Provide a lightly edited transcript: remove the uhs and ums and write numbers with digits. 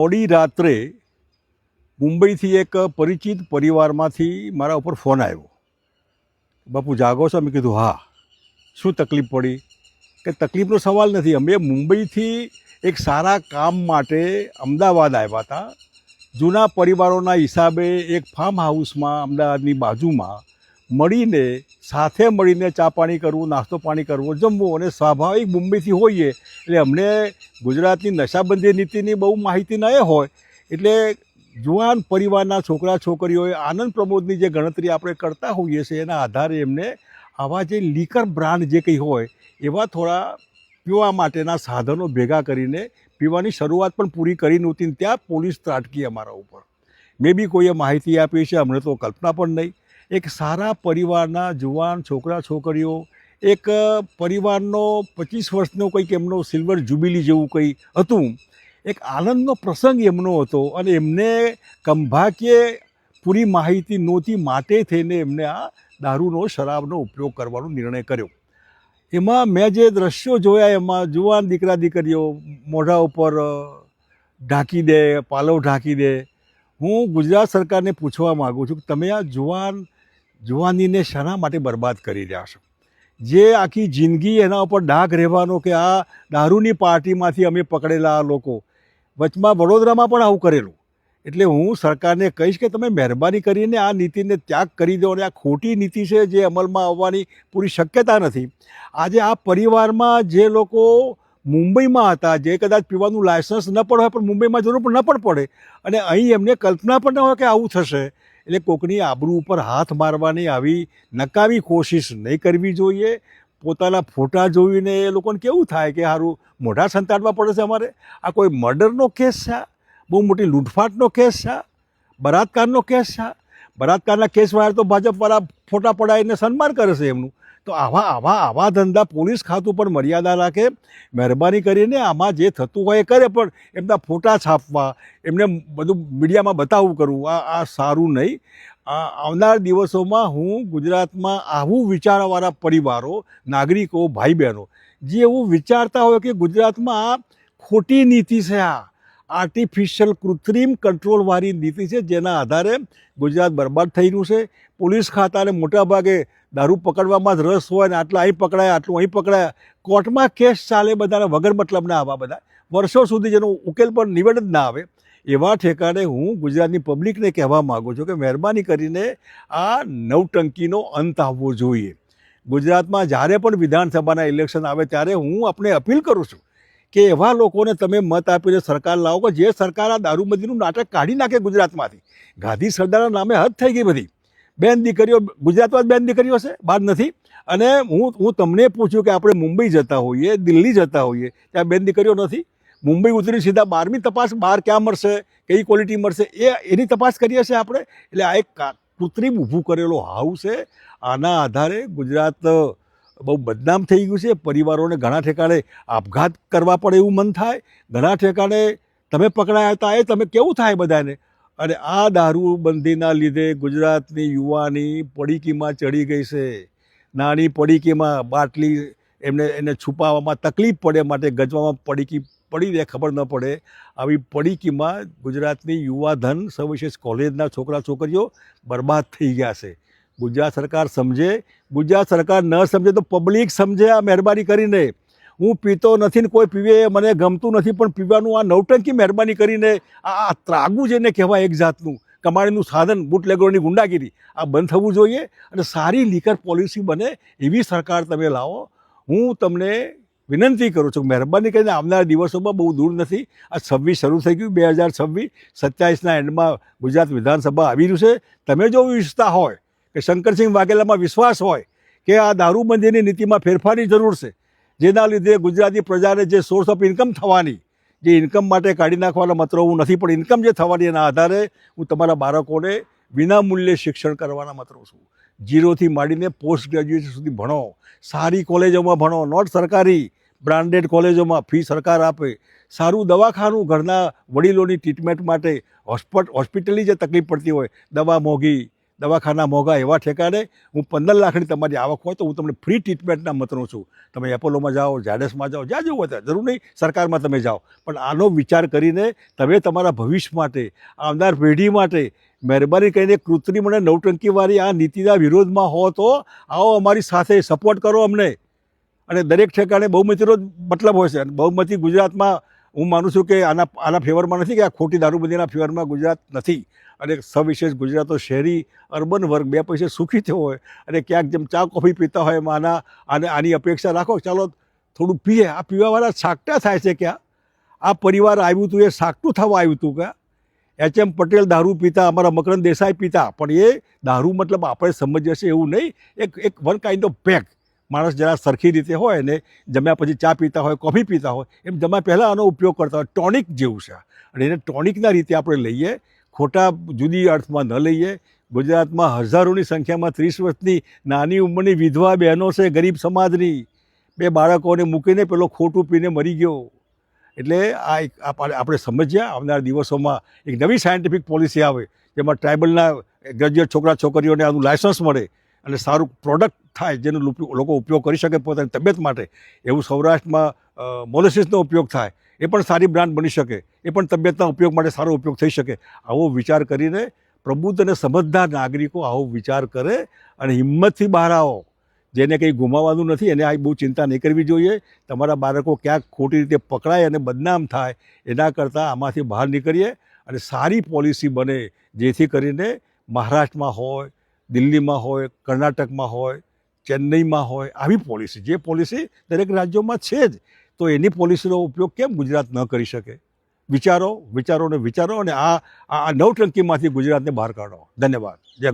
મોડી રાત્રે મુંબઈથી એક પરિચિત પરિવારમાંથી મારા ઉપર ફોન આવ્યો. બાપુ જાગો છો? મેં કીધું હા. શું તકલીફ પડી? કે તકલીફનો સવાલ નથી, અમે મુંબઈથી એક સારા કામ માટે અમદાવાદ આવ્યા હતા. જૂના પરિવારોના હિસાબે એક ફાર્મ હાઉસમાં અમદાવાદની બાજુમાં મળીને સાથે મળીને ચા પાણી કરવું, નાસ્તો પાણી કરવો, જમવું. અને સ્વાભાવિક મુંબઈથી હોઈએ એટલે અમને ગુજરાતની નશાબંધી નીતિની બહુ માહિતી ન હોય એટલે જુવાન પરિવારના છોકરા છોકરીઓએ આનંદ પ્રમોદની જે ગણતરી આપણે કરતા હોઈએ છીએ એના આધારે એમને આવા જે લીકર બ્રાન્ડ જે કંઈ હોય એવા થોડા પીવા માટેના સાધનો ભેગા કરીને પીવાની શરૂઆત પણ પૂરી કરી નહોતી. ત્યાં પોલીસ ત્રાટકી અમારા ઉપર. મે બી કોઈએ માહિતી આપી છે, અમને તો કલ્પના પણ નહીં. એક સારા પરિવારના જુવાન છોકરા છોકરીઓ, એક પરિવારનો 25 વર્ષનો કંઈક એમનો સિલ્વર જ્યુબિલી જેવું કંઈ હતું, એક આનંદનો પ્રસંગ એમનો હતો અને એમને કંભાકીય પૂરી માહિતી નહોતી માટે થઈને એમને આ દારૂનો શરાબનો ઉપયોગ કરવાનો નિર્ણય કર્યો. એમાં મેં જે દ્રશ્યો જોયા એમાં જુવાન દીકરા દીકરીઓ મોઢા ઉપર ઢાંકી દે, પાલવ ઢાંકી દે. હું ગુજરાત સરકારને પૂછવા માગું છું કે તમે આ જુવાનીને શાના માટે બરબાદ કરી રહ્યા છો? જે આખી જિંદગી એના ઉપર ડાઘ રહેવાનો કે આ દારૂની પાર્ટીમાંથી અમે પકડેલા આ લોકો. વચમાં વડોદરામાં પણ આવું કરેલું. એટલે હું સરકારને કહીશ કે તમે મહેરબાની કરીને આ નીતિને ત્યાગ કરી દો અને આ ખોટી નીતિ છે જે અમલમાં આવવાની પૂરી શક્યતા નથી. આજે આ પરિવારમાં જે લોકો મુંબઈમાં હતા, જે કદાચ પીવાનું લાયસન્સ ન પણ હોય પણ મુંબઈમાં જરૂર પણ ન પણ પડે અને અહીં એમને કલ્પના પણ ન હોય કે આવું થશે, એટલે કોકની આબરૂ ઉપર હાથ મારવાની આવી નકામી કોશિશ નહીં કરવી જોઈએ. પોતાના ફોટા જોઈને એ લોકોને કેવું થાય કે સારું મોઢા સંતાડવા પડે છે અમારે. આ કોઈ મર્ડરનો કેસ છે? બહુ મોટી લૂંટફાટનો કેસ છે? બળાત્કારનો કેસ છે? બળાત્કારના કેસમાં તો ભાજપવાળા ફોટા પડાવીને સન્માન કરે છે એમનું. તો આવા ધંધા પોલીસ ખાતું પણ મર્યાદા રાખે. મહેરબાની કરીને આમાં જે થતું હોય એ કરે, પણ એમના ફોટા છાપવા, એમને બધું મીડિયામાં બતાવવું કરવું આ સારું નહીં. આવનાર દિવસોમાં હું ગુજરાતમાં આવું વિચારવાળા પરિવારો, નાગરિકો, ભાઈ બહેનો જે એવું વિચારતા હોય કે ગુજરાતમાં આ ખોટી નીતિ છે, આ આર્ટિફિશિયલ કૃત્રિમ કંટ્રોલવાળી નીતિ છે જેના આધારે ગુજરાત બરબાદ થઈ રહ્યું છે. પોલીસ ખાતાને મોટાભાગે દારૂ પકડવામાં જ રસ હોય ને આટલા અહીં પકડાયા, આટલું અહીં પકડાયા, કોર્ટમાં કેસ ચાલે બધાને વગર મતલબના આવા બધા વર્ષો સુધી જેનો ઉકેલ પણ નિવેડ જ ના આવે. એવા ઠેકાણે હું ગુજરાતની પબ્લિકને કહેવા માગું છું કે મહેરબાની કરીને આ નવટંકીનો અંત આવવો જોઈએ. ગુજરાતમાં જ્યારે પણ વિધાનસભાના ઇલેક્શન આવે ત્યારે હું આપણે અપીલ કરું છું કે એવા લોકોને તમે મત આપીને સરકાર લાવો કે જે સરકાર આ દારૂબંધીનું નાટક કાઢી નાખે ગુજરાતમાંથી. ગાંધી સરદારના નામે હદ થઈ ગઈ બધી. બેન દીકરીઓ ગુજરાતમાં બેન દીકરીઓ છે, બહાર નથી. અને હું તમને પૂછ્યું કે આપણે મુંબઈ જતા હોઈએ, દિલ્હી જતા હોઈએ, ત્યાં બેન દીકરીઓ નથી? મુંબઈ ઉતરી સીધા 12મી તપાસ, બહાર ક્યાં મળશે, કઈ ક્વોલિટી મળશે એની તપાસ કરીએ છીએ આપણે. એટલે આ એક કૃત્રિમ ઊભું કરેલો હાઉસ છે. આના આધારે ગુજરાત બહુ બદનામ થઈ ગયું છે. પરિવારોને ઘણા ઠેકાણે આપઘાત કરવા પડે એવું મન થાય. ઘણા ઠેકાણે તમે પકડાયા હતા એ તમે કેવું થાય બધાને. અને આ દારૂબંધીના લીધે ગુજરાતની યુવાની પડીકીમાં ચડી ગઈ છે. નાની પડીકીમાં બાટલી એને છુપાવવામાં તકલીફ પડે માટે ગજવામાં પડીકી પડી દે, ખબર ન પડે. આવી પડીકીમાં ગુજરાતની યુવાધન, સવિશેષ કોલેજના છોકરા છોકરીઓ બરબાદ થઈ ગયા છે. ગુજરાત સરકાર સમજે. ગુજરાત સરકાર ન સમજે તો પબ્લિક સમજે. આ મહેરબાની કરીને હું પીતો નથી ને કોઈ પીવે મને ગમતું નથી, પણ પીવાનું આ નવટંકી મહેરબાની કરીને આ ત્રાગું જેને કહેવાય એક જાતનું કમાણીનું સાધન, બુટલેગરોની ગુંડાગીરી, આ બંધ થવું જોઈએ અને સારી લીકર પોલિસી બને એવી સરકાર તમે લાવો. હું તમને વિનંતી કરું છું મહેરબાની કરીને આવનારા દિવસોમાં બહુ દૂર નથી, આ 26 શરૂ થઈ ગયું, 2026, 27ના એન્ડમાં ગુજરાત વિધાનસભા આવી રહ્યું છે. તમે જો ઈચ્છતા હોય કે શંકરસિંહ વાઘેલામાં વિશ્વાસ હોય કે આ દારૂબંધીની નીતિમાં ફેરફારની જરૂર છે, જેના લીધે ગુજરાતી પ્રજાને જે સોર્સ ઓફ ઇન્કમ થવાની, જે ઇન્કમ માટે કાઢી નાખવાના મતલબ હું નથી, પણ ઇન્કમ જે થવાની એના આધારે હું તમારા બાળકોને વિનામૂલ્યે શિક્ષણ કરવાના મતલબ છું. 0થી માંડીને પોસ્ટ ગ્રેજ્યુએશન સુધી ભણો, સારી કોલેજોમાં ભણો, નોટ સરકારી બ્રાન્ડેડ કોલેજોમાં, ફી સરકાર આપે, સારું દવાખાનું ઘરના વડીલોની ટ્રીટમેન્ટ માટે, હોસ્પિટલની જે તકલીફ પડતી હોય, દવા મોંઘી, દવાખાના મોંઘા એવા ઠેકાણે હું 15 લાખની તમારી આવક હોય તો હું તમને ફ્રી ટ્રીટમેન્ટના મંત્રું છું. તમે એપોલોમાં જાઓ, ઝાયડસમાં જાઓ, જ્યાં જવું હોય જરૂર નહીં સરકારમાં તમે જાઓ, પણ આનો વિચાર કરીને તમે તમારા ભવિષ્ય માટે, આવનાર પેઢી માટે મહેરબાની કરીને કૃત્રિમ અને નવટંકીવાળી આ નીતિના વિરોધમાં હો તો આવો અમારી સાથે સપોર્ટ કરો અમને. અને દરેક ઠેકાણે બહુમતીનો જ મતલબ હોય છે. અને બહુમતી ગુજરાતમાં હું માનું છું કે આના ફેવરમાં નથી, કે આ ખોટી દારૂબંધીના ફેવરમાં ગુજરાત નથી. અને સવિશેષ ગુજરાતો શહેરી અર્બન વર્ગ બે પૈસે સુખી થયો હોય અને ક્યાંક જેમ ચા કોફી પીતા હોય એમાં આની અપેક્ષા રાખો, ચાલો થોડું પીએ. આ પીવાવાળા સાકટા થાય છે ક્યાં? આ પરિવાર આવ્યું હતું એ સાકટું થવા આવ્યું હતું ક્યાં? એચ.એમ. પટેલ દારૂ પીતા, અમારા મકરંદ દેસાઈ પીતા, પણ એ દારૂ મતલબ આપણે સમજીએ છીએ એવું નહીં. એક વન કાઇન્ડ ઓફ પેક. માણસ જરા સરખી રીતે હોય ને જમ્યા પછી ચા પીતા હોય, કોફી પીતા હોય, એમ જમ્યા પહેલાં આનો ઉપયોગ કરતા હોય. ટોનિક જેવું છે અને એને ટોનિકના રીતે આપણે લઈએ, ખોટા જુદી અર્થમાં ન લઈએ. ગુજરાતમાં હજારોની સંખ્યામાં 30 વર્ષની નાની ઉંમરની વિધવા બહેનો છે, ગરીબ સમાજની. 2 બાળકોને મૂકીને પેલો ખોટું પીને મરી ગયો. એટલે આપણે સમજ્યા આવનાર દિવસોમાં એક નવી સાયન્ટિફિક પોલિસી આવે જેમાં ટ્રાઇબલના ગ્રેજ્યુએટ છોકરા છોકરીઓને આનું લાયસન્સ મળે અને સારું પ્રોડક્ટ થાય જેનો લોકો ઉપયોગ કરી શકે પોતાની તબિયત માટે. એવું સૌરાષ્ટ્રમાં મોલેસિસનો ઉપયોગ થાય, એ પણ સારી બ્રાન્ડ બની શકે, એ પણ તબિયતના ઉપયોગ માટે સારો ઉપયોગ થઈ શકે. આવો વિચાર કરીને પ્રબુદ્ધ અને સમજદાર નાગરિકો આવો વિચાર કરે અને હિંમતથી બહાર આવો. જેને કંઈ ગુમાવવાનું નથી એને આ બહુ ચિંતા નહીં કરવી જોઈએ. તમારા બાળકો ક્યાંક ખોટી રીતે પકડાય અને બદનામ થાય એના કરતાં આમાંથી બહાર નીકળીએ અને સારી પોલિસી બને, જેથી કરીને મહારાષ્ટ્રમાં હોય, દિલ્હીમાં હોય, કર્ણાટકમાં હોય, ચેન્નઈમાં હોય, આવી પોલિસી, જે પોલિસી દરેક રાજ્યોમાં છે જ, તો એની પોલિસીનો ઉપયોગ કેમ ગુજરાત ન કરી શકે? વિચારો અને આ નવટંકીમાંથી ગુજરાતને બહાર કાઢો. ધન્યવાદ. જય